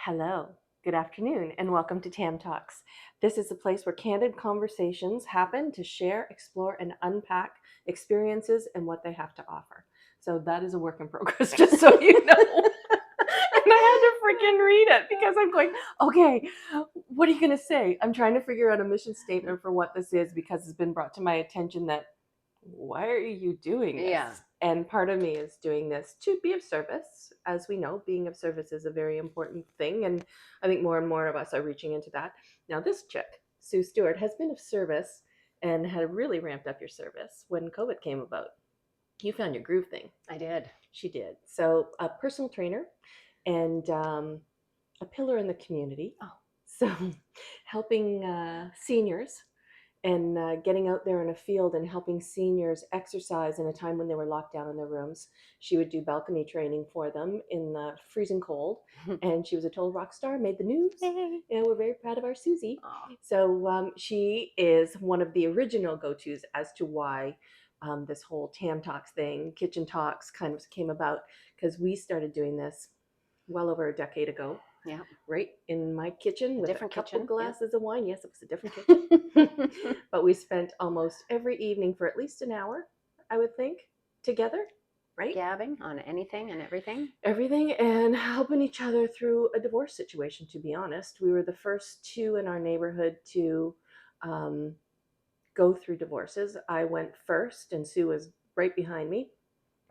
Hello, good afternoon, and welcome to Tam Talks. This is a place where candid conversations happen to share, explore, and unpack experiences and what they have to offer. So that is a work in progress, just so you know. And I had to freaking read it because I'm going, okay, what are you going to say? I'm trying to figure out a mission statement for what this is because it's been brought to my attention that why are you doing this? Yeah. And part of me is doing this to be of service. As we know, being of service is a very important thing. And I think more and more of us are reaching into that. Now, this chick, Sue Stewart, has been of service and had really ramped up your service when COVID came about. You found your groove thing. I did. She did. So, a personal trainer and a pillar in the community. Oh. So, helping seniors and getting out there in a field and helping seniors exercise in a time when they were locked down in their rooms. She would do balcony training for them in the freezing cold, and she was a total rock star, made the news. Yay. And we're very proud of our Susie. Oh. So she is one of the original go-tos as to why this whole Tam Talks thing, Kitchen Talks, kind of came about, because we started doing this well over a decade ago. Yeah. Right in my kitchen with a different couple kitchen, glasses of wine. Yes, it was a different kitchen. But we spent almost every evening for at least an hour, I would think, together, right? Gabbing on anything and everything. Everything, and helping each other through a divorce situation, to be honest. We were the first two in our neighborhood to go through divorces. I went first, and Sue was right behind me.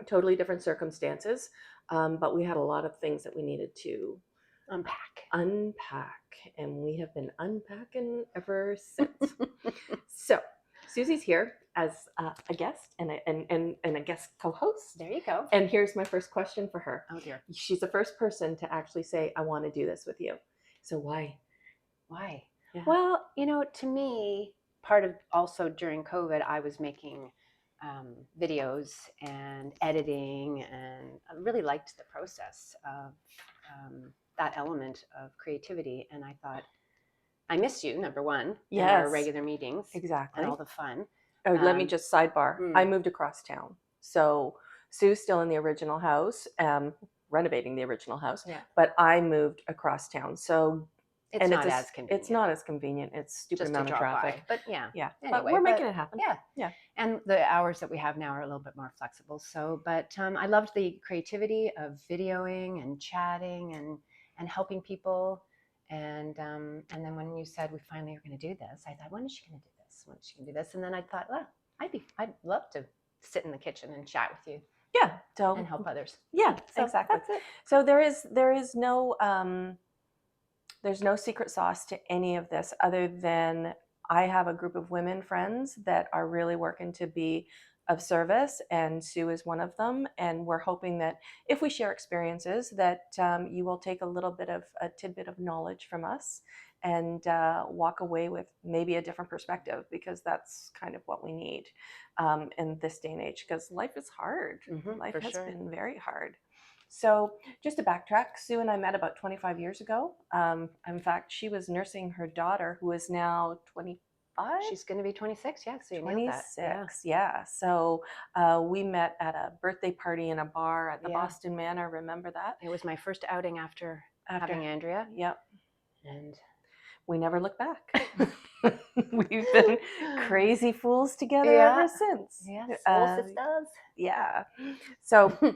Totally different circumstances, but we had a lot of things that we needed to unpack, and we have been unpacking ever since. So Susie's here as a guest and a guest co-host. There you go. And here's my first question for her. Oh dear. She's the first person to actually say, I want to do this with you. So why? Yeah. Well, to me, part of also during COVID, I was making videos and editing, and I really liked the process of that element of creativity. And I thought, I miss you, number one, in our regular meetings. Exactly. And all the fun. Oh, let me just sidebar. I moved across town. So Sue's still in the original house, renovating the original house. Yeah. But I moved across town. So it's not as convenient. It's not as convenient. It's stupid just amount of traffic. But yeah. Yeah. Anyway, but we're making it happen. Yeah. Yeah. And the hours that we have now are a little bit more flexible. So, but I loved the creativity of videoing and chatting and helping people. And then when you said we finally are going to do this, I thought, when is she going to do this? When is she going to do this? And then I thought, well, I'd love to sit in the kitchen and chat with you. Yeah. So and help others. Yeah, so exactly. That's it. So there is no there's no secret sauce to any of this other than I have a group of women friends that are really working to be of service, and Sue is one of them. And we're hoping that if we share experiences, that you will take a little bit of a tidbit of knowledge from us and walk away with maybe a different perspective, because that's kind of what we need in this day and age, because life is hard. Life has been very hard. So just to backtrack, Sue and I met about 25 years ago. In fact, she was nursing her daughter, who is now 25. She's going to be 26, yeah. So you 26, yeah. So we met at a birthday party in a bar at the Boston Manor. Remember that? It was my first outing after having Andrea. Yep. And we never looked back. We've been crazy fools together ever since. Yes, soul sisters. Yeah. So...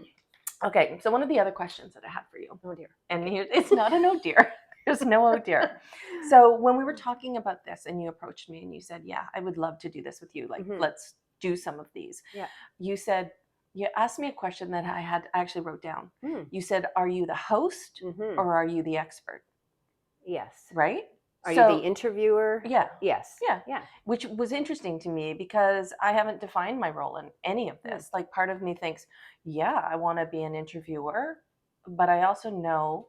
Okay, so one of the other questions that I had for you. Oh dear. And here, it's not an oh dear. There's no oh dear. So when we were talking about this and you approached me and you said, yeah, I would love to do this with you. Like, let's do some of these. Yeah. You said, you asked me a question that I had actually wrote down. You said, are you the host or are you the expert? Yes. Right? Are you the interviewer? Yeah. Yes. Yeah. Which was interesting to me because I haven't defined my role in any of this. Like, part of me thinks, yeah, I want to be an interviewer, but I also know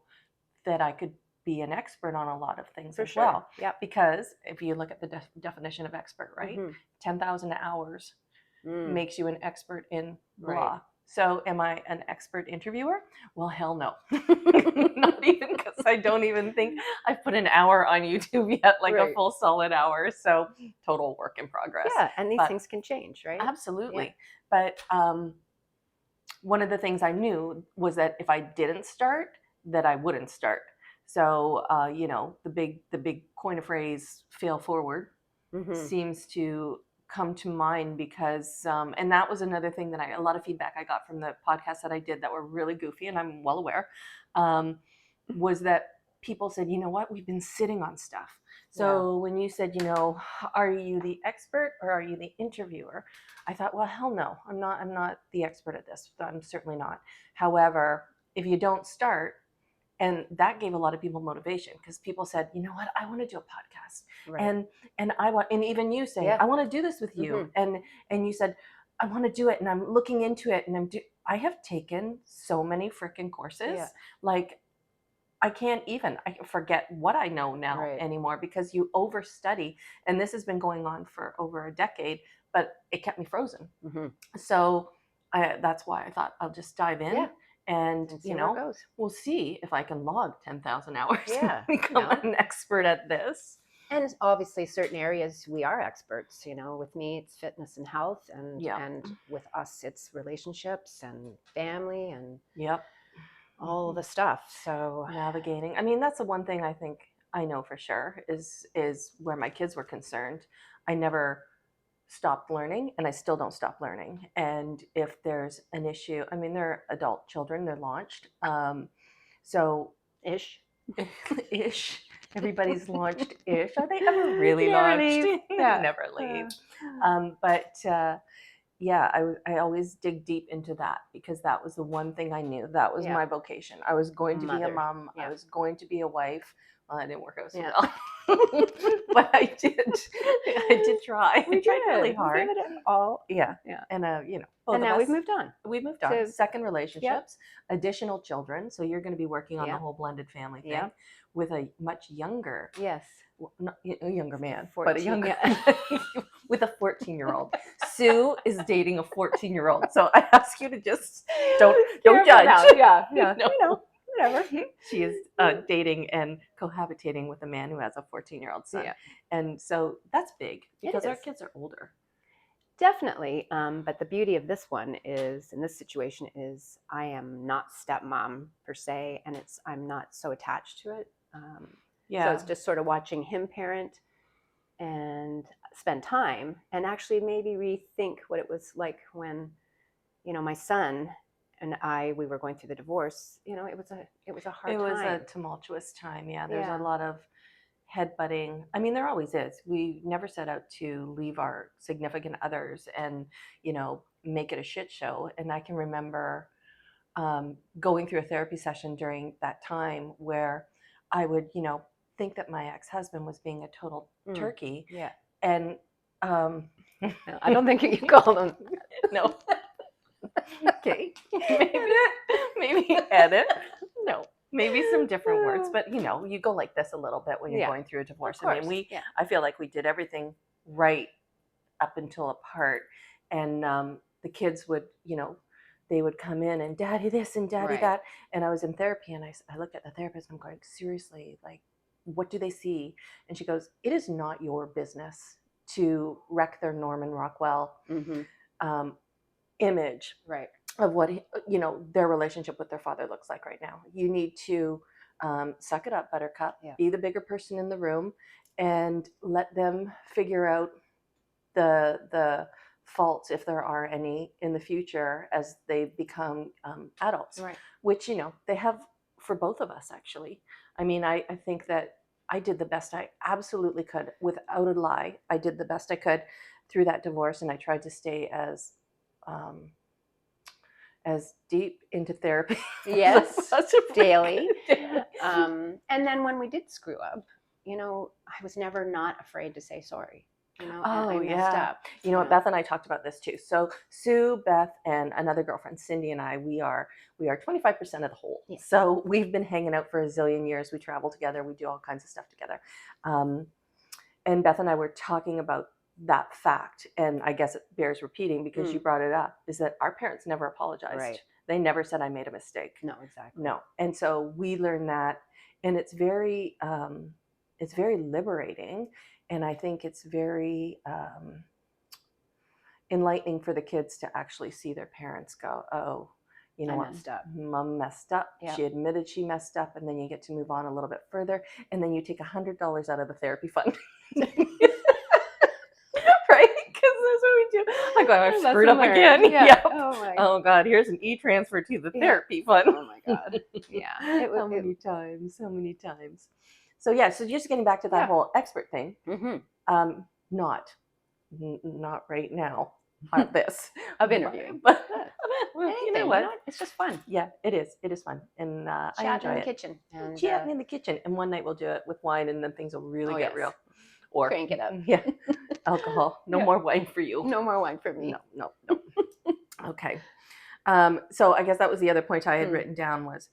that I could be an expert on a lot of things as well. Yeah. Because if you look at the definition of expert, right? 10,000 hours makes you an expert in blah. Right. So am I an expert interviewer? Well, hell no. Not even, because I don't even think I've put an hour on YouTube yet, like a full solid hour. So total work in progress. Yeah, and these things can change, right? Absolutely. Yeah. But one of the things I knew was that if I didn't start, that I wouldn't start. So the big point of phrase "fail forward" Mm-hmm. seems to come to mind because and that was another thing that a lot of feedback I got from the podcast that I did that were really goofy, and I'm well aware, um, was that people said, you know what, we've been sitting on stuff. Yeah. So when you said, are you the expert or are you the interviewer? I thought, well, hell no, I'm not the expert at this. I'm certainly not. However, if you don't start, and that gave a lot of people motivation because people said, you know what, I want to do a podcast, Right. and I want, and even you saying, Yeah. I want to do this with you, Mm-hmm. and you said, I want to do it, and I'm looking into it, and I have taken so many freaking courses, Yeah. like I forget what I know now Right. anymore because you overstudy, and this has been going on for over a decade, but it kept me frozen. Mm-hmm. So that's why I thought I'll just dive Yeah. in, and And see where it goes. we'll see if I can log 10,000 hours and Yeah. become an expert at this. And obviously, certain areas we are experts. With me, it's fitness and health, Yep. and with us, it's relationships and family and Yep. all the stuff. So Navigating. I mean, that's the one thing I think I know for sure is where my kids were concerned. I never stopped learning, and I still don't stop learning. And if there's an issue, I mean, they're adult children, they're launched. So ish. ish. Everybody's launched ish. Are they ever really Never launched? leave. They Yeah. never leave. But yeah, I always dig deep into that because that was the one thing I knew. That was Yeah. my vocation. I was going to be a Mother. mom. I Yeah. was going to be a wife. Well, that didn't work out so Yeah. well. But I did. I did try. I We tried really did. We hard. gave it all. Yeah. Yeah. And both And of now we've us, moved on. we moved on. So, Second yep. relationships, additional children. So you're going to be working on the Yep. whole blended family thing Yep. with a much younger, Yes. well, not a younger man, but 14. a younger Yeah. with a 14-year-old. Sue is dating a 14-year-old. So I ask you to just don't Careful judge. now. Yeah. Yeah. No. Whatever. She is dating and cohabitating with a man who has a 14-year-old son. Yeah. And so that's big because It our is. kids are older. Definitely. But the beauty of this one is, in this situation, is I am not stepmom per se, and I'm not so attached to it. So it's just sort of watching him parent and spend time and actually maybe rethink what it was like when, my son and we were going through the divorce. It was a hard It was a time. tumultuous time. Yeah, there's a Yeah. lot of headbutting. I mean, there always is. We never set out to leave our significant others and, make it a shit show. And I can remember going through a therapy session during that time where I would, think that my ex-husband was being a total turkey. Yeah. And No, I don't think you can call them. no. Okay. Maybe edit. No. Maybe some different words, but you go like this a little bit when you're going through a divorce. I mean, I feel like we did everything right up until a part, and the kids would, they would come in and daddy this and daddy that, and I was in therapy and I looked at the therapist and I'm going, seriously, like, what do they see? And she goes, it is not your business to wreck their Norman Rockwell image of what their relationship with their father looks like right now. You need to suck it up, buttercup, be the bigger person in the room, and let them figure out the faults, if there are any, in the future as they become adults, which they have for both of us, actually. I mean, I think that I did the best I absolutely could. Without a lie, I did the best I could through that divorce, and I tried to stay as deep into therapy Yes, daily. And then when we did screw up, I was never not afraid to say sorry. I messed up. You know what, Beth and I talked about this too. So Sue, Beth, and another girlfriend, Cindy, and I, we are 25% of the whole. Yes. So we've been hanging out for a zillion years. We travel together. We do all kinds of stuff together. And Beth and I were talking about that fact, and I guess it bears repeating because you brought it up, is that our parents never apologized. They never said, I made a mistake. No, exactly. No. And so we learned that, and it's very liberating, and I think it's very enlightening for the kids to actually see their parents go, oh, you know I what, messed up. mom messed up. Yeah. She admitted she messed up, and then you get to move on a little bit further, and then you take $100 out of the therapy fund. Right? Because that's what we do. I go, I've screwed up again. Yeah. Yep. Oh my. Oh God, here's an e-transfer to the Yeah. therapy fund. Oh my God. Yeah. How many times? So many times. So yeah, so just getting back to that whole expert thing. Mm-hmm. Not right now. At this Of interviewing. but Anything, you know what? It's just fun. Yeah, it is. It is fun, and I Chatting enjoy in the it. kitchen. And Chatting in the kitchen, and one night we'll do it with wine, and then things will really get yes. real. Or Crank it up. Yeah, alcohol. No more wine for you. No more wine for me. No. Okay. So I guess that was the other point I had written down was,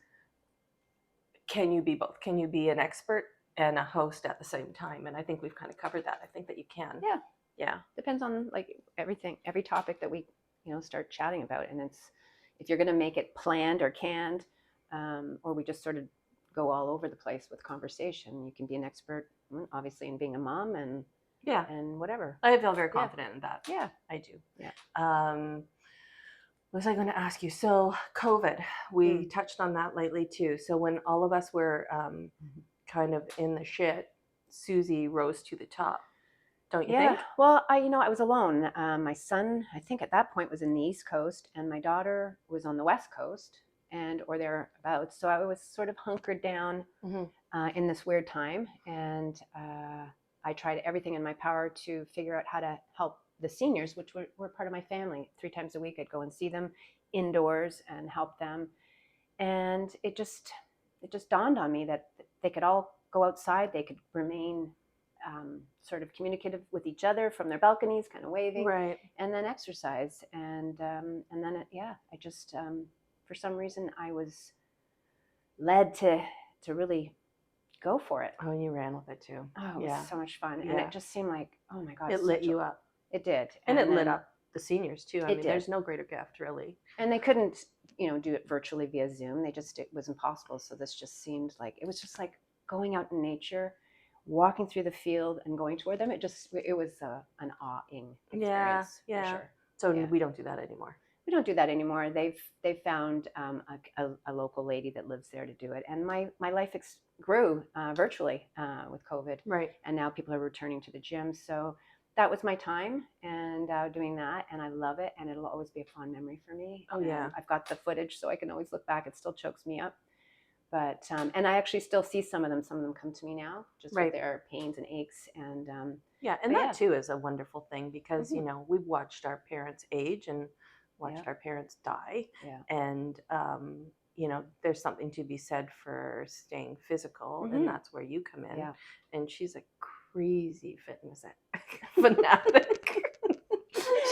can you be both? Can you be an expert and a host at the same time? And I think we've kind of covered that. I think that you can. Yeah. Yeah. Depends on like every topic that we, start chatting about. And it's, if you're going to make it planned or canned, or we just sort of go all over the place with conversation, you can be an expert, obviously, in being a mom and whatever. I feel very confident in that. Yeah, I do. Yeah. What was I going to ask you? So COVID, we touched on that lately too. So when all of us were kind of in the shit, Susie rose to the top. Don't you think? Well, I was alone. My son, I think at that point, was in the East Coast, and my daughter was on the West Coast, or thereabouts. So I was sort of hunkered down in this weird time, and I tried everything in my power to figure out how to help the seniors, which were part of my family. 3 times a week, I'd go and see them indoors and help them, and it just dawned on me that they could all go outside. They could remain sort of communicative with each other from their balconies, kind of waving, right? And then exercise, and then I just for some reason I was led to really go for it. Oh, you ran with it too. Oh, it was so much fun, and it just seemed like, oh my God, it lit you up. It did, and it lit up the seniors too. I mean, did. There's no greater gift, really. And they couldn't, do it virtually via Zoom. It was impossible. So this just seemed like, it was just like going out in nature, walking through the field and going toward them. It was an awing experience. Yeah. For sure. So we don't do that anymore. We don't do that anymore. They've found a local lady that lives there to do it. And my life grew virtually with COVID. Right. And now people are returning to the gym. So that was my time, and doing that, and I love it, and it'll always be a fond memory for me. Oh yeah. I've got the footage, so I can always look back. It still chokes me up. But and I actually still see some of them. Some of them come to me now, just with their pains and aches, and that too is a wonderful thing, because we've watched our parents age and watched our parents die, and there's something to be said for staying physical, and that's where you come in. And she's a crazy fitness fanatic.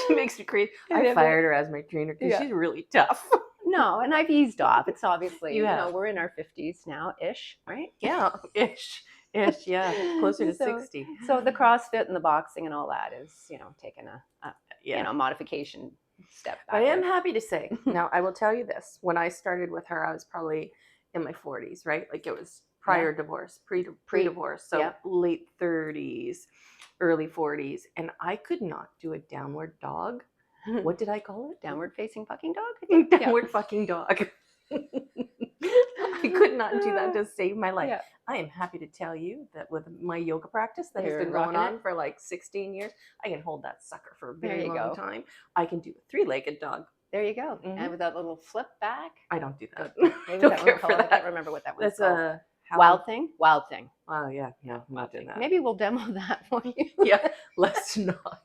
She makes me crazy. I fired her as my trainer because she's really tough. No, and I've eased off. It's obviously, we're in our 50s now, ish, right? Yeah, ish, yeah, closer to 60. So the CrossFit and the boxing and all that is, taking a modification step back. I am happy to say, now I will tell you this, when I started with her, I was probably in my 40s, right? Like it was prior divorce, pre-divorce, so late 30s, early 40s, and I could not do a downward dog. What did I call it? Downward facing fucking dog? Downward fucking dog. I could not do that to save my life. I am happy to tell you that with my yoga practice that has been going on for like 16 years, I can hold that sucker for a very long time. I can do a 3-legged dog. There you go. And with that little flip back. I don't do that. Don't care for that. I can't remember what that one's called. That's a Wild Thing? Wild Thing. Oh, yeah. No, I'm not doing that. Maybe we'll demo that for you. Yeah, let's not.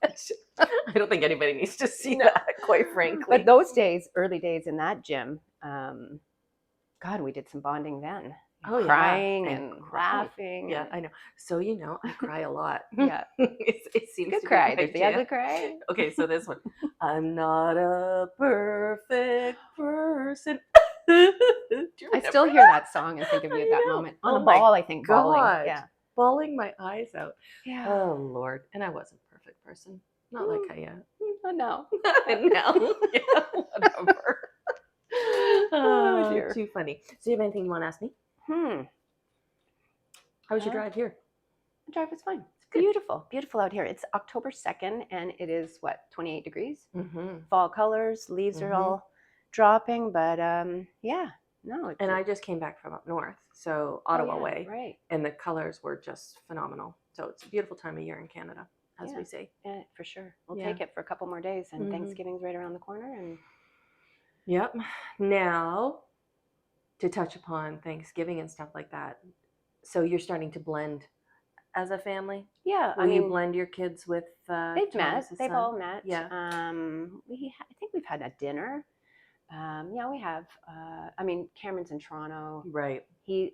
I don't think anybody needs to see that, quite frankly. But those days, early days in that gym, God, we did some bonding then. Crying and laughing. Yeah, I know. So, I cry a lot. Yeah. It seems good to cry. be There's the ugly cry. Okay, so this one. I'm not a perfect person. I still hear that song and think of you at that moment. On a ball, I think, bawling. Yeah. Bawling my eyes out. Yeah. Oh, Lord. And I wasn't a perfect person. Not like I am. Oh, no. No. Yeah, whatever. Oh, dear. Too funny. So, do you have anything you want to ask me? How was your drive here? The drive was fine. It's beautiful. Beautiful out here. It's October 2nd, and it is, 28 degrees? Fall colors. Leaves are all dropping, but yeah, no, And I just came back from up north, so Ottawa yeah, way, right. and the colors were just phenomenal. So it's a beautiful time of year in Canada, as Yeah, we say. yeah, for sure. We'll Yeah. take it for a couple more days, and Hmm. Thanksgiving's right around the corner. And Yep. Now, to touch upon Thanksgiving and stuff like that, so you're starting to blend as a family. yeah, I Will you mean, blend your kids with they've met. Thomas's They've son? all met. Yeah. I think we've had a dinner. Yeah, we have. I mean, Cameron's in Toronto. Right. He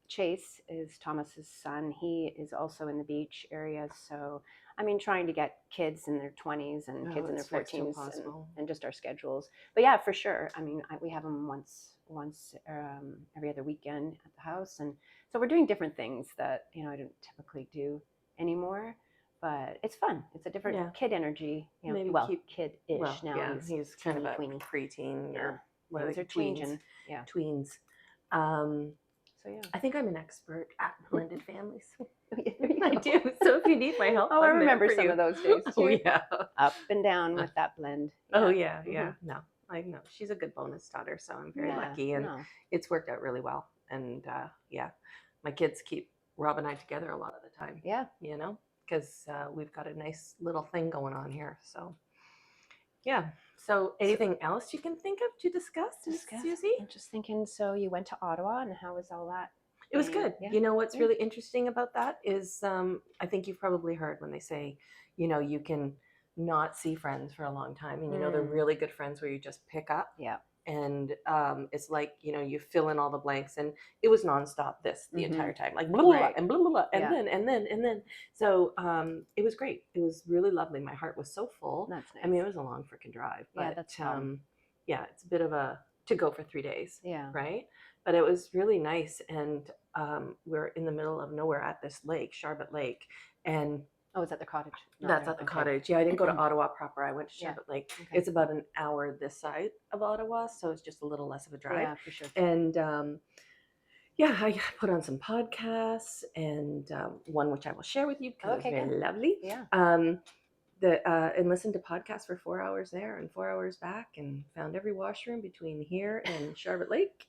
Chase is Thomas's son. He is also in the beach area. So, I mean, trying to get kids in their 20s and kids in their It's next to 14s, impossible. and just our schedules. But yeah, for sure. I mean, we have them once every other weekend at the house, and so we're doing different things that I don't typically do anymore. But it's fun. It's a different Yeah. kid energy. Maybe Well, keep. kid-ish Well, now. yeah, he's kind of teeny a tweeny. preteen Yeah, or what are things they? are Tweens. changing. Yeah. Tweens. Um, So yeah. I think I'm an expert at blended families. Yeah, there you I go. do. So if you need my help, Oh, I I'm there remember for some you. of those days Oh too. yeah. Up and down with that blend. Oh Yeah. yeah, yeah. No, I know she's a good bonus daughter, so I'm very Yeah. lucky, and No. it's worked out really well. And yeah, my kids keep Rob and I together a lot of the time. Yeah. Because we've got a nice little thing going on here. So yeah. So anything else you can think of to discuss, Miss Susie? I'm just thinking. So you went to Ottawa, and how was all that? It was good. Yeah. You know what's Yeah. really interesting about that is I think you've probably heard when they say, you can not see friends for a long time, and they're really good friends where you just pick up. Yeah. And it's like you fill in all the blanks, and it was nonstop the entire time, like blah, blah, blah, Right. and blah blah blah, and Yeah. then. So it was great. It was really lovely. My heart was so full. That's nice. I mean, it was a long freaking drive, Yeah, but that's fun. yeah, it's a bit of a to go for 3 days. Yeah. Right. But it was really nice, and we're in the middle of nowhere at this lake, Charlotte Lake, and Oh, it's at the cottage. Not that's there. at the Okay. cottage. Yeah, I didn't go to Ottawa proper. I went to Yeah. Charlotte Lake. Okay. It's about an hour this side of Ottawa, so it's just a little less of a drive. Yeah, for sure. And yeah, I put on some podcasts, and one which I will share with you because Okay, it's very good. lovely. Yeah. And listened to podcasts for 4 hours there and 4 hours back, and found every washroom between here and Charlotte Lake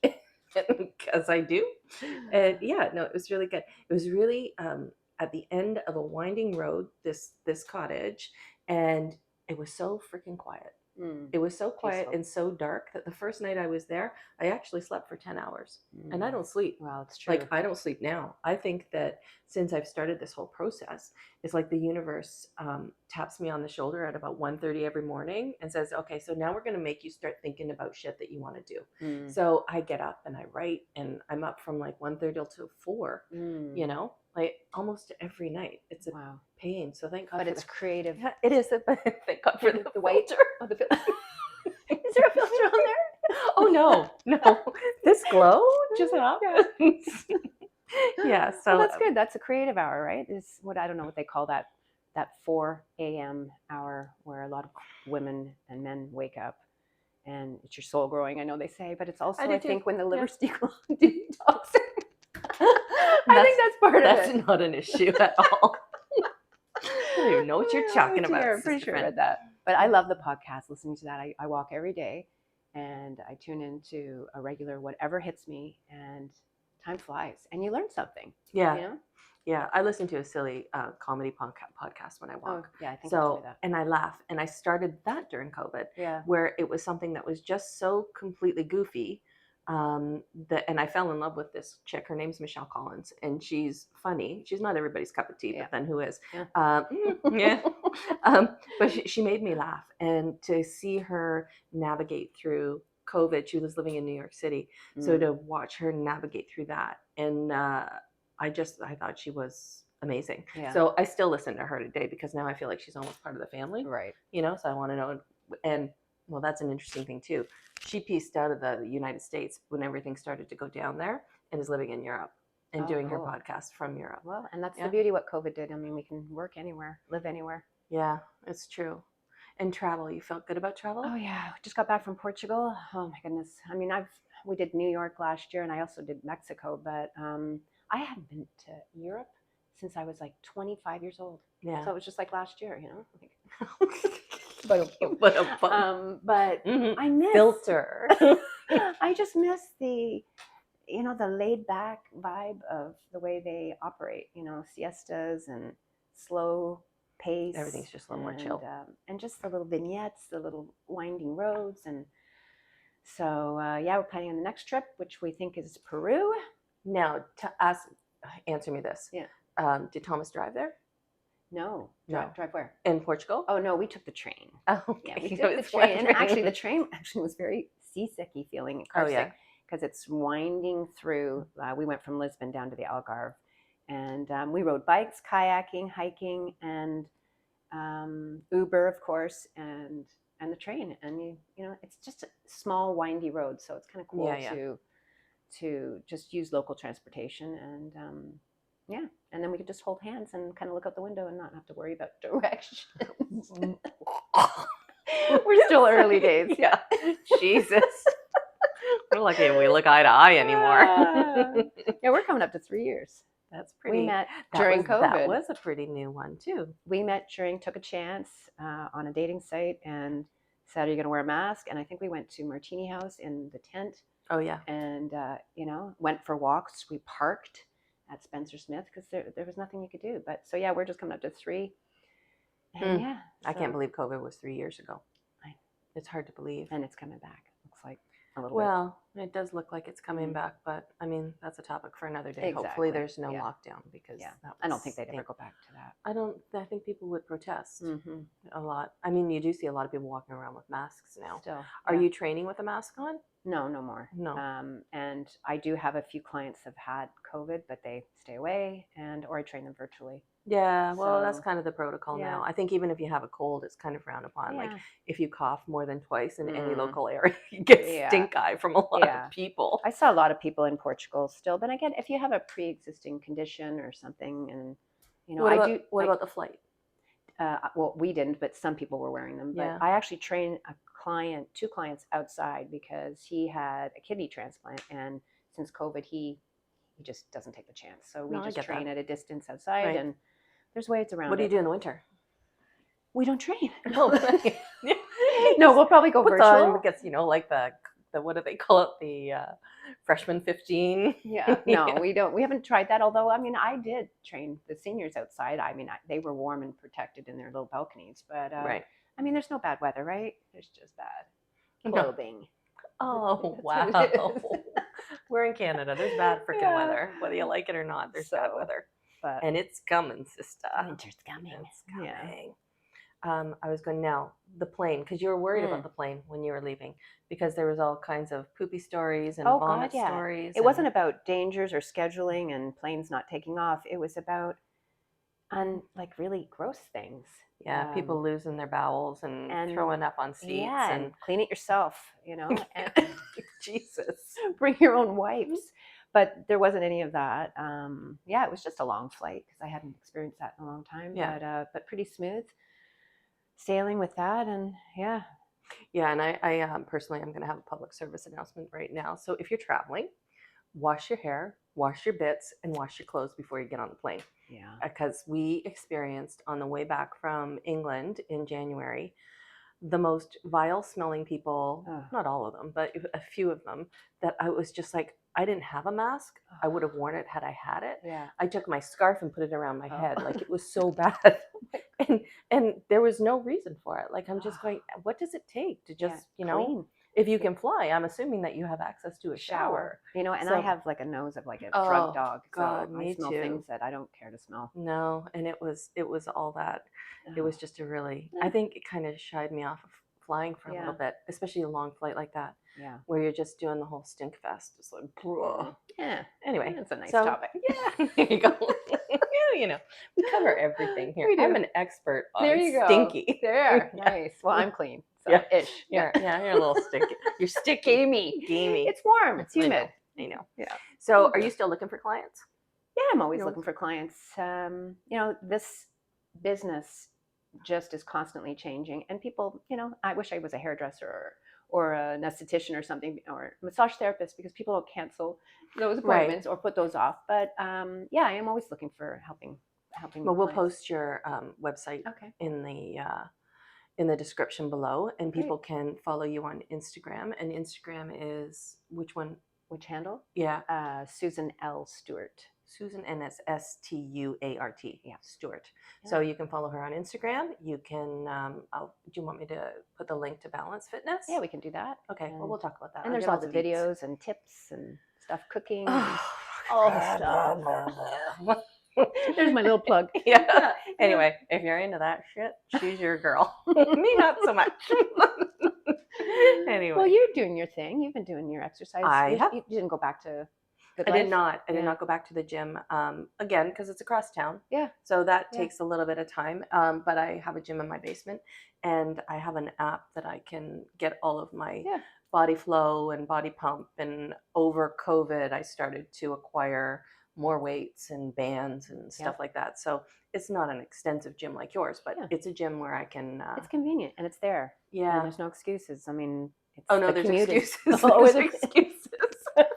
because I do. And yeah, no, it was really good. It was really at the end of a winding road, this cottage, and it was so freaking quiet. It was so quiet Peaceful. and so dark that the first night I was there, I actually slept for 10 hours. And I don't sleep. Well, it's true. Like, I don't sleep now. I think that since I've started this whole process, it's like the universe taps me on the shoulder at about 1:30 every morning and says, okay, so now we're going to make you start thinking about shit that you want to do. So I get up and I write, and I'm up from like 1:30 till 4, like almost every night. It's a Wow. pain. So thank God But for it's creative. Yeah, it is. Thank God for the white. filter. Oh, the filter. Is there a filter on there? Oh no. This glow just happens. Yeah, so well, that's good. That's a creative hour, right? Is what I don't know what they call that 4 a.m. hour where a lot of women and men wake up, and it's your soul growing. I know they say, but it's also I think when the liver's detoxing. I think that's part of it. That's not an issue at all. I don't even know what you're talking about. I'm pretty sure about that. But I love the podcast. Listening to that, I walk every day, and I tune into a regular whatever hits me, and time flies, and you learn something. Yeah. Yeah, I listen to a silly comedy podcast when I walk. Oh, yeah, I think so. And I laugh, and I started that during COVID. Yeah. Where it was something that was just so completely goofy. And I fell in love with this chick. Her name's Michelle Collins, and she's funny. She's not everybody's cup of tea, but then who is? Yeah. Yeah. But she made me laugh, and to see her navigate through COVID, she was living in New York City, so to watch her navigate through that, and I thought she was amazing. Yeah. So I still listen to her today because now I feel like she's almost part of the family, right? So I want to know, and well, that's an interesting thing too. She pieced out of the United States when everything started to go down there, and is living in Europe and doing her podcast from Europe. Well, and that's the beauty of what COVID did. I mean, we can work anywhere, live anywhere. Yeah, it's true. And travel, you felt good about travel? Oh yeah, just got back from Portugal. Oh my goodness. I mean, we did New York last year, and I also did Mexico, but I hadn't been to Europe since I was like 25 years old. Yeah. So it was just like last year, But But a but Mhm. I miss Filter. I just miss the the laid back vibe of the way they operate. Siestas and slow pace, Everything's just a little more chill. and just the little vignettes, the little winding roads, and so yeah, we're planning on the next trip, which we think is Peru. Now, answer me this. Yeah. Did Thomas drive there? No, No. drive where? In Portugal? Oh no, we took the train. Oh, Yeah, okay. we I took the was train. And wondering. actually, the train actually was very seasicky feeling, Oh, car yeah. sick, because it's winding through. We went from Lisbon down to the Algarve, and we rode bikes, kayaking, hiking, and Uber, of course, and the train. And it's just a small, windy road, so it's kind of cool Yeah, yeah. to just use local transportation, and yeah, and then we could just hold hands and kind of look out the window and not have to worry about directions. We're still early days. Yeah. Jesus. We're lucky we look eye to eye anymore. Yeah, we're coming up to 3 years. That's We pretty. met That during was COVID. a pretty new one too. We met during Took a Chance on a dating site and said, "Are you going to wear a mask?" And I think we went to Martini House in the tent. Oh yeah. And went for walks. We parked at Spencer Smith because there was nothing you could do. But so yeah, we're just coming up to 3, and yeah, I can't so- believe COVID was 3 years ago. I- It's hard to believe. and it's coming back. Looks like a little Well, it does look like it's coming Mhm. back, but I mean that's a topic for another day. Exactly. Hopefully, there's no Yeah. lockdown because Yeah, that I don't would think they'd ever stink. go back to that. I think people would protest Mm-hmm. a lot. I mean, you do see a lot of people walking around with masks now. Still, Are yeah. you training with a mask on? No more. No. And I do have a few clients have had COVID, but they stay away, or I train them virtually. Yeah, well, that's So, kind of the protocol yeah. now. I think even if you have a cold, it's kind of frowned upon. Like Yeah. if you cough more than twice in any Mm. local area, you get Yeah. stink eye from a lot Yeah. of people. I saw a lot of people in Portugal still, but again, if you have a pre-existing condition or something, and What about the flight? Well, we didn't, but some people were wearing them. But Yeah. I actually trained two clients outside because he had a kidney transplant, and since COVID, he just doesn't take the chance. So we No, I just get train that. at a distance outside, Right. and there's ways around What do it. you do in the winter? We don't train. No, No, we'll probably go What's virtual. on? Gets like the what do they call it? The freshman 15. Yeah, no, Yeah. we don't. We haven't tried that. Although, I mean, I did train the seniors outside. I mean, they were warm and protected in their little balconies. But Right. I mean, there's no bad weather, right? There's just bad No. clothing. Oh That's wow. what it is. We're in Canada. There's bad freaking Yeah. weather, whether you like it or not. There's bad So, weather, But and it's coming, sister. winter's coming. It's Yeah. coming. I was going now the plane because you were worried about the plane when you were leaving because there was all kinds of poopy stories and Oh vomit God, yeah. stories. It wasn't about dangers or scheduling and planes not taking off. It was about like really gross things. People losing their bowels and throwing up on seats. Yeah, and clean it yourself, and Jesus. bring your own wipes. But there wasn't any of that. Yeah, it was just a long flight because I hadn't experienced that in a long time. Yeah. But pretty smooth sailing with that, and yeah. Yeah, and I personally, I'm going to have a public service announcement right now. So if you're traveling, wash your hair, wash your bits, and wash your clothes before you get on the plane. Yeah. Because we experienced on the way back from England in January the most vile smelling people, not all of them, but a few of them, that I was just like, I didn't have a mask. I would have worn it had I had it. Yeah. I took my scarf and put it around my head. Like it was so bad. and there was no reason for it. Like I'm just going, what does it take to just, clean? If you can fly, I'm assuming that you have access to a shower. And So- I have like a nose of like a Oh, drug dog. God, so me I smell too. things that I don't care to smell. No, and it was all that. It was just a really, I think it kind of shied me off of flying for a little bit, especially a long flight like that, Yeah. where you're just doing the whole stink fest. It's like, "Bruh." Yeah. Anyway, That's a nice so- topic. yeah, there you go. We cover everything here. We do. I'm an expert on There you go. stinky. There. Yeah. Nice. Well, I'm clean. So Yeah. ish. You're a little stinky. You're sticky. Gamey. It's warm. It's humid. I know. Yeah. So, are you still looking for clients? Yeah, I'm always You're- looking for clients. This business just is constantly changing, and people, I wish I was a hairdresser or an esthetician or something, or a massage therapist, because people don't cancel those appointments or put those off. But yeah, I am always looking for helping. Well, we'll clients. post your website Okay. in in the description below, and Great. people can follow you on Instagram. And Instagram is which one? Which handle? Yeah, Susan L. Stewart. Susan, and it's Stuart. Yeah. Stuart. Yeah. So you can follow her on Instagram. You can. Do you want me to put the link to Balance Fitness? Yeah, we can do that. Okay. Well, we'll talk about that. And I'll there's get all lots the of deets. videos and tips and stuff, cooking and Oh, all the stuff. There's my little plug. Yeah. Anyway, if you're into that shit, she's your girl. Me, not so much. Anyway. Well, you're doing your thing. You've been doing your exercise. I have. You didn't go back to Good I Life? did not. I did Yeah. not go back to the gym again because it's across town. Yeah. So that Yeah. takes a little bit of time. But I have a gym in my basement, and I have an app that I can get all of my Yeah. body flow and body pump. And over COVID, I started to acquire more weights and bands and stuff like that. So it's not an extensive gym like yours, but Yeah. it's a gym where I can. It's convenient and it's there. Yeah. And there's no excuses. I mean, it's Oh no, the there's commute excuses. Oh, There's is it? excuses. Not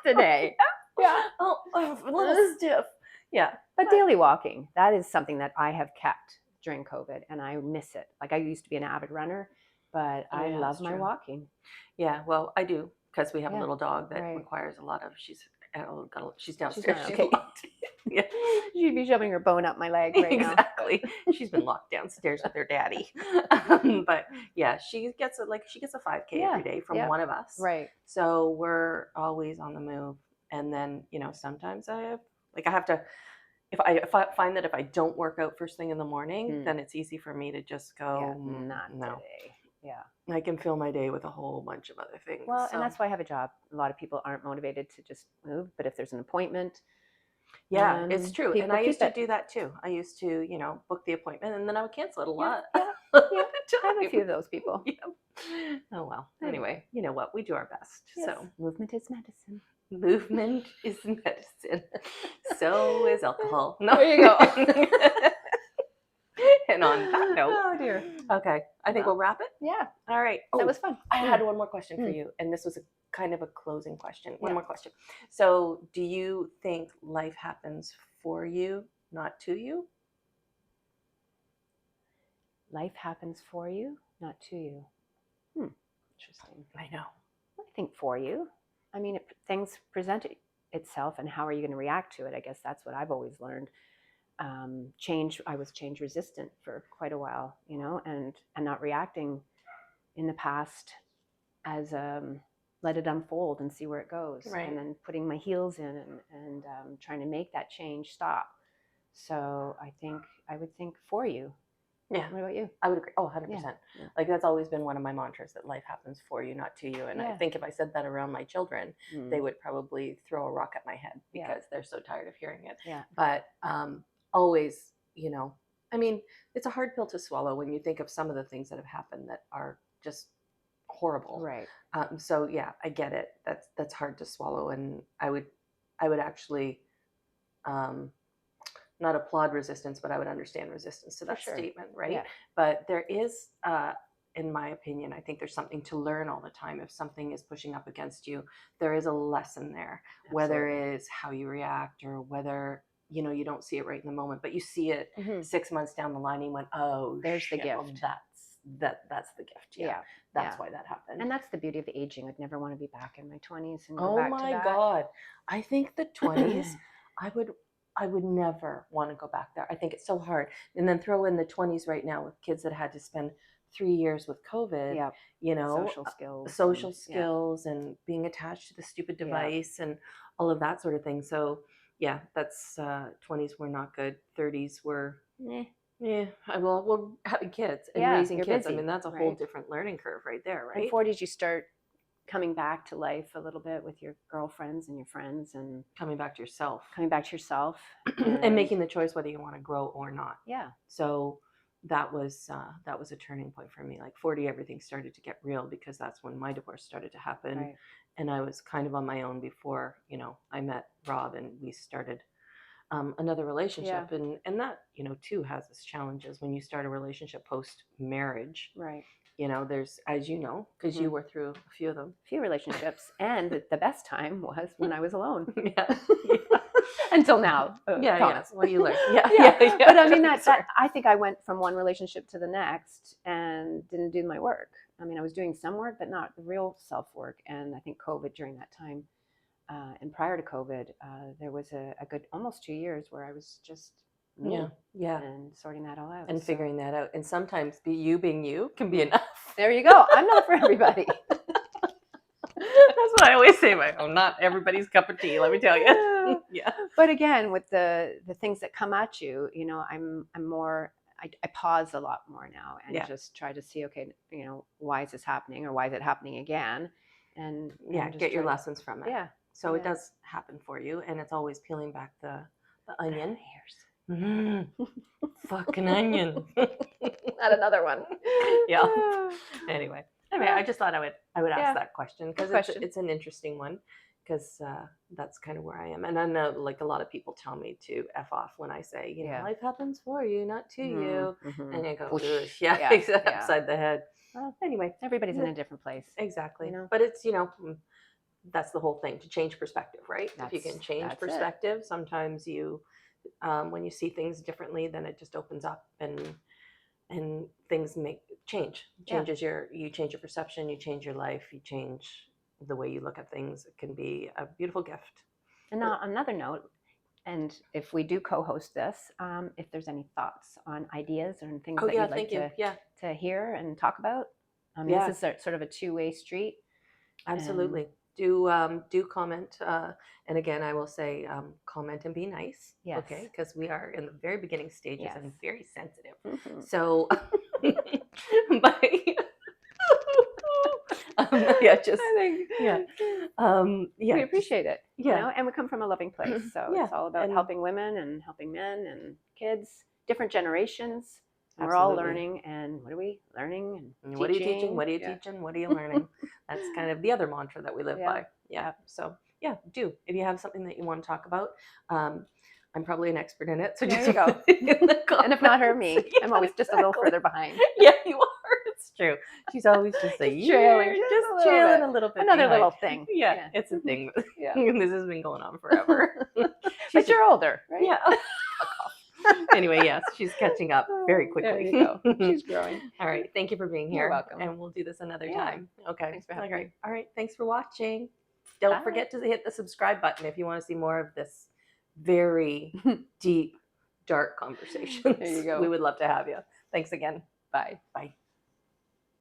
today. Yeah. Oh, I'm a little stiff. Yeah. But daily walking, that is something that I have kept during COVID, and I miss it. Like, I used to be an avid runner, but Oh, I yeah, love that's my true. walking. Yeah, well, I do because we have a Yeah, little dog that right. requires a lot of. She's downstairs. She's not She's okay. locked. Yeah, She'd be shoving her bone up my leg right now. exactly. She's been locked downstairs with her daddy. But yeah, she gets a 5K Yeah, every day from yeah. one of us. Right. So we're always on the move. And then, sometimes I have to, if I find that if I don't work out first thing in the morning, then it's easy for me to just go, Not no. today. Yeah. I can fill my day with a whole bunch of other things. Well, so. and that's why I have a job. A lot of people aren't motivated to just move, but if there's an appointment, Yeah, it's true. And people I used keep to it. do that too. I used to, book the appointment and then I would cancel it a lot. Yeah. at Yeah. the I have a time. few of those people. Yep. Oh well. Anyway, you know what? We do our best. Yes. So Movement is medicine. movement is medicine. So is alcohol. No. There you go. And on that note, Oh dear. okay, I think we'll wrap it. Yeah. All right. That was fun. I had one more question for you, and this was a kind of a closing question. One Yeah. more question. So, do you think life happens for you, not to you? Life happens for you, not to you. Interesting. I know. I think for you. I mean, things present itself, and how are you going to react to it? I guess that's what I've always learned. Change. I was change resistant for quite a while, and not reacting in the past as let it unfold and see where it goes, Right. and then putting my heels in and trying to make that change stop. So I would think for you. Yeah. What about you? I would agree. Oh, 100%. Yeah. Like that's always been one of my mantras, that life happens for you, not to you. And I think if I said that around my children, they would probably throw a rock at my head because they're so tired of hearing it. Yeah. But always, I mean, it's a hard pill to swallow when you think of some of the things that have happened that are just horrible. Right. So yeah, I get it. That's hard to swallow. And I would actually, not applaud resistance, but I would understand resistance to that statement, right? Yeah. But there is, in my opinion, I think there's something to learn all the time. If something is pushing up against you, there is a lesson there, whether it is how you react or whether, you don't see it right in the moment, but you see it 6 months down the line and you went, oh, there's shit, the gift. Well, that's the gift. Yeah. That's why that happened. And that's the beauty of aging. I'd never want to be back in my 20s and go Oh back to my that. God. I think the 20s, I would never want to go back there. I think it's so hard. And then throw in the 20s right now with kids that had to spend 3 years with COVID, social skills and being attached to the stupid device and all of that sort of thing. So yeah, that's 20s were not good. 30s were, yeah. Well, having kids and raising kids, busy, I mean, that's a whole different learning curve right there, right? In 40s, you start coming back to life a little bit with your girlfriends and your friends, and coming back to yourself and making the choice whether you want to grow or not. Yeah. So that was a turning point for me. Like 40, everything started to get real because that's when my divorce started to happen. Right. And I was kind of on my own before, I met Rob and we started another relationship. And that, too has its challenges when you start a relationship post marriage. Right. you know, there's, as you know, because you were through a few of them. Few relationships, and the best time was when I was alone. Yeah. Yeah. Until now, Yeah. Thomas. Well, you learn. Yeah. Yeah. Yeah. Yeah. But I mean, that Sorry. I think I went from one relationship to the next and didn't do my work. I mean, I was doing some work, but not the real self work. And I think COVID during that time, and prior to COVID, there was a good almost 2 years where I was just me Yeah. Yeah. and sorting that all out. And So figuring that out. And sometimes being you can be enough. there you go. I'm not for everybody. That's what I always say. Not everybody's cup of tea. Let me tell you. Yeah. But again, with the things that come at you, you know, I'm more. I pause a lot more now and Yeah. just try to see, okay, you know, why is this happening, or why is it happening again? And Yeah. just Get your try to- lessons from it. Yeah. So it Yeah. does happen for you, and it's always peeling back the onion. Years. Mm, fucking onion. Not another one. Yeah. Anyway, I just thought I would ask Yeah. that question because Question. it's an interesting one, because that's kind of where I am, and I know like a lot of people tell me to f off when I say, you know, Yeah. life happens for you, not to you, Mhm. and you go, Whoosh. "Ugh," yeah, Yeah, yeah. upside the head. Well, Anyway, everybody's in a different place. exactly, You know? but it's, you know, that's the whole thing, to change perspective, right? If you can change That's it. perspective, sometimes you, when you see things differently, then it just opens up, and things changes you change your perception, you change your life, you change the way you look at things. It can be a beautiful gift. And now, another note, and if we do co-host this, if there's any thoughts on ideas or things Oh that yeah, you'd like thank you. Yeah, to hear and talk about, I mean, yeah, this is sort of a two-way street. absolutely. Do comment, and again I will say, comment and be nice. Yes. Okay, because we are in the very beginning stages, Yes. and very sensitive. Mhm. So but yeah, just I think yeah, yeah, we just appreciate it, you yeah, know, and we come from a loving place. So yeah, it's all about and helping women and helping men and kids, different generations. And we're all absolutely. learning. And what are we learning and What are you teaching? teaching? What are you Yeah. teaching? What are you learning? That's kind of the other mantra that we live Yeah. by. Yeah. So yeah, do, if you have something that you want to talk about, I'm probably an expert in it. So There just you go. And if not her, me. Yeah, I'm always just a little exactly. further behind. Yeah, you are. It's true. She's always just like, Just trailing, yeah, just just a little trailing bit. a little bit Another behind. little thing. Yeah, Yeah. it's a thing. Yeah. This has been going on forever. But you're older, right? Yeah. Anyway, yes, she's catching up very quickly. There you go. She's growing. All right. Thank you for being here. You're welcome. And we'll do this another Yeah. time. Okay. Thanks for having me. All right. Thanks for watching. Don't Bye. forget to hit the subscribe button if you want to see more of this very deep, dark conversations. There you go. We would love to have you. Thanks again. Bye. Bye.